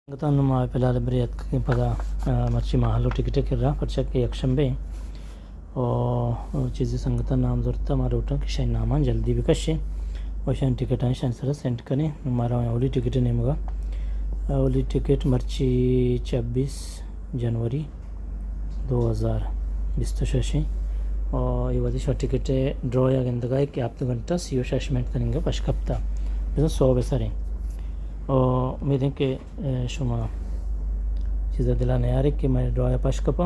गतानु మా పిల్లల బ్రియత్కి పద మర్చి మాహలో టికెట్ కిర్రా పర్చక్ यक्षंबे और चीज़ें संगत नाम ज़रूरत हमारे उठा कि शायद नामान जल्दी भी कशे और शायद टिकट आए शायद सर सेंड करें हमारा ओली टिकट नहीं होगा ओली टिकट मर्ची 26 जनवरी 2026 और ये वाली शॉर्ट टिकट ड्रॉ या गंदगा कि आप तो घंटा सी असेसमेंट करेंगे पशकप्ता बिजनेस 100 बेसरें और उम्मीद है कि शुमा चीज़ें दिलाने आ रही कि मैं ड्रॉ या पशकपा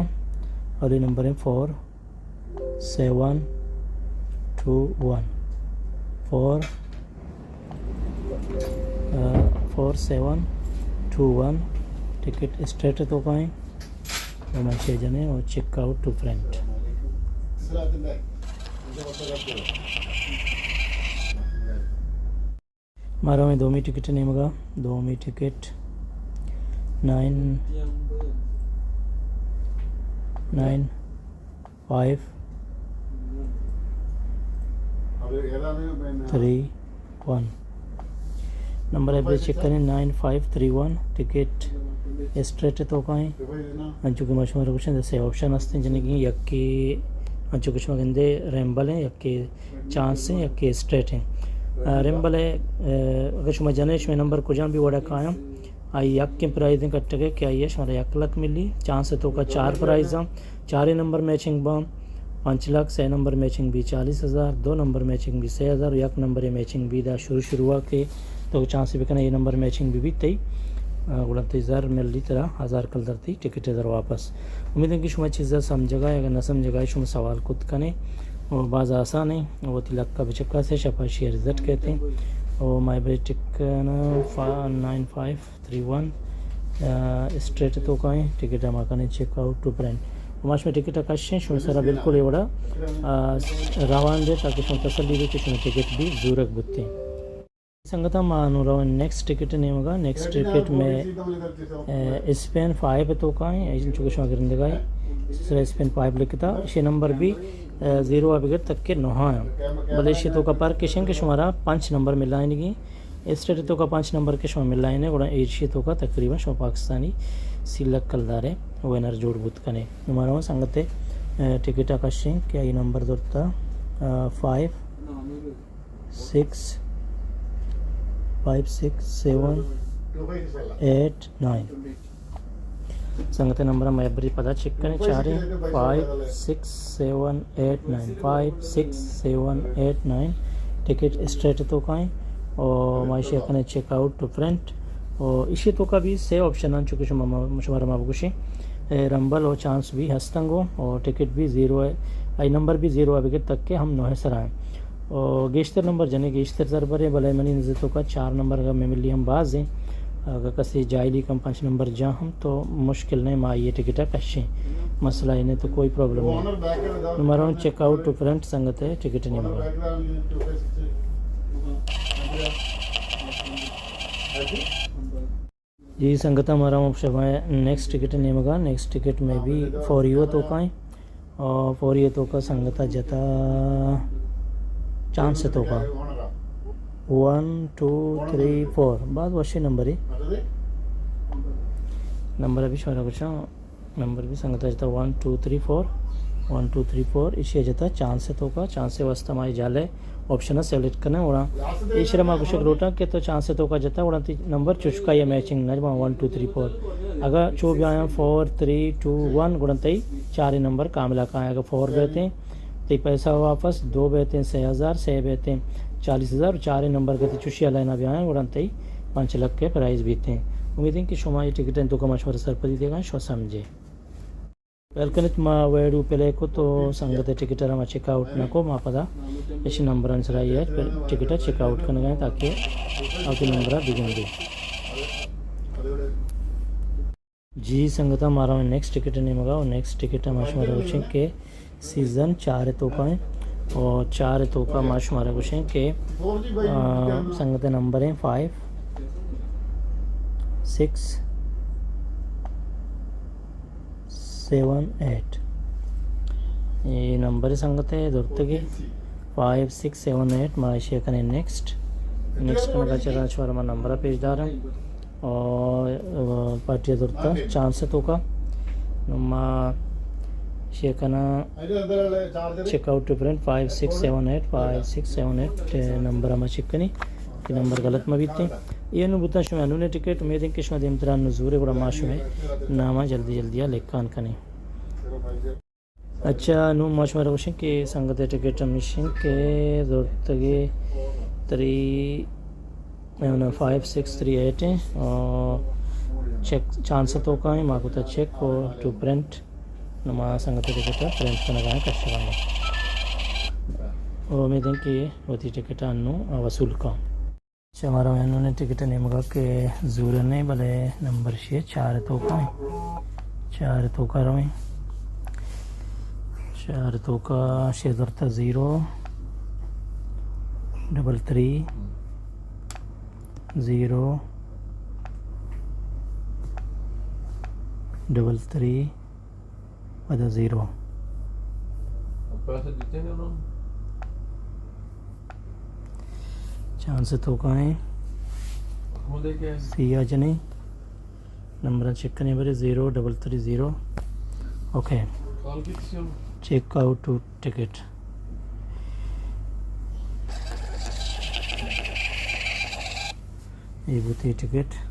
और ये नंबर है 4721 टिकट स्ट्रेट तो कहें और मैं 6 जने और चेकआउट टू फ्रेंड मारा में 2 टिकट नहीं मगा 2 टिकट 9531 नंबर है चेक करें 9531 टिकट स्ट्रेट तो कहें अंचु के मशहूर क्वेश्चन जैसे ऑप्शन हस्ते जिन्हें कि यक्के अंचु कुछ मगंदे रेम्बल हैं यक्के चांस हैं यक्के स्ट्रेट हैं रेम्बल है अगर शुमा जनेश में नंबर को जहाँ भी वड़ा कायम आई यक के प्राइज कट गए क्या ये हमारा 1 लाख मिली चांस है तो का 4 प्राइज हम 4 नंबर मैचिंग बम 5 लाख 6 नंबर मैचिंग भी 40,000 2 नंबर मैचिंग भी 6,000 1 नंबर मैचिंग भी दा शुरू के तो चांस भी कहना ये नंबर मैचिंग भी तई 29,000 मिली तरह 1000 कल दरती टिकट इधर वापस उम्मीद है कि शुमा चीज़ें समझेगा या न समझेगा शुमा सवाल खुद कने और बाज़ आसान है वो तिलक का बचक्का से शफाशी रिजल्ट कहते हैं और माइब्रेटिक 9531 स्ट्रेट तो कहें टिकट हम आकर चेकआउट टू प्रिंट माश में टिकट आकाश शुम सारा बिल्कुल ये बड़ा रवान दे ताकि शुम तसल्ली दे कि शुम टिकट भी जरूरत बुते संगत मानो रहो नेक्स्ट टिकट नहीं होगा नेक्स्ट टिकट में स्पेन 5 तो कहें चूँकि शुम कर देगा स्पेन 5 लिखता इसी नंबर भी 0 अबिगत तक के नोहा बदेशी तो का पर किशन के शुमारा 5 नंबर मिल लाएंगे स्टेट तो का 5 नंबर के शुमा मिल लाइन है गुड़ा एशिया तो का तकरीबन शुमा पाकिस्तानी सिलक कलदारे वेनर जोड़ बुत कने हमारा संगते टिकट आकाश क्या ये नंबर दोता 5 6 7 8 9 संगते नंबर मैं पता चेक करें 4 5 6 7 8 9 5 6 7 8 9 टिकट स्ट्रेट तो कहें और माइशे कने चेकआउट टू फ्रंट और इसी तो का भी से ऑप्शन है चूँकि शुमारा माबुशी रंबल और चांस भी हस्तंगो और टिकट भी 0 है आई नंबर भी 0 अभी तक के हम 9 सर आए और गेश्तर नंबर जने गेश्तर जरबर है भले मनी नजर तो का 4 नंबर का में मिली हम बाज हैं अगर कसी जाइली कम 5 नंबर जा हम तो मुश्किल नहीं माँ ये टिकट कशे मसला इन्हें तो कोई प्रॉब्लम नहीं हमारा चेकआउट टू फ्रंट संगत है टिकट नहीं मिला जी संगत हमारा ऑप्शन है नेक्स्ट टिकट नहीं होगा नेक्स्ट टिकट में भी फॉर यू तो का और फॉर यू तो का संगता जता चांस तो का 1 2 3 4 बाद वशी नंबर है नंबर अभी शोरा कुछ नंबर भी संगता जता 1 2 3 4 1 2 3 4 इसे जता चांस तो का चांस वास्ता हमारे जाले ऑप्शन सेलेक्ट करना उड़ा ईश्वर माँ कुछ रोटा के तो चांस तो का जता उड़ा नंबर चुचका या मैचिंग नजमा 1 2 3 4 अगर चो भी आया 4 3 2 1 गुणतई 4 नंबर कामिला का अगर 4 बेहते तो पैसा वापस 2 बेहते 6,000 6 बेहते 40,000 4 नंबर के चुशिया लाइना भी आए उड़नतई 5 लाख के प्राइज भी थे उम्मीद है कि शुमा ये टिकट तो का मशवरा सरपदी देगा शो समझे वेलकनित मा वेडू पेले को तो संगत टिकट रमा चेकआउट न को मा पदा इसी नंबर आंसर आई है टिकट चेकआउट करने गए ताकि आपके नंबर दिखेंगे जी संगत हमारा नेक्स्ट टिकट नहीं मगा और नेक्स्ट टिकट हमारा कुछ के सीज़न 4 तो का है और 4 तो का हमारा कुछ के संगत नंबर है 5 6 7 8 ये नंबर संगत है दोस्त की 5 6 7 8 मलेशिया का नेक्स्ट का चला छोरा नंबर पेजदार और पार्टी दొరుకుతా ఛాన్స్ తోక ನಮ್ಮ ಶೇಕನ ಚೆಕ್ಔಟ್ ಡಿಫರೆಂಟ್ 5678 नंबर अमा चिकनी कि नंबर गलत में बीते ये नु बुता शुमे नु ने टिकट में दिन किस्म दे इम्तिहान नजूर गुड़ा माशुमे नामा जल्दी जल्दी लेकान कने अच्छा नु मशवरा वशिं के संगत टिकट मिशिं के दొరుకుతगे 5638 और चेक चांस तो का है माको तो चेक और टू प्रिंट नमा संगत टिकट प्रिंट करना कष्टवांगे और मैं कि वती टिकट अनु वसूल का हमारा मैंने टिकट नहीं मगा के जूर नहीं भले नंबर शे 4 तो का 4 तो का रहे 4 तो का शे दरता 033 0 33 with a 0 चांस तो का है सी आज नहीं नंबर चेक करने वाले 0330 okay check out to ticket ये बुती टिकट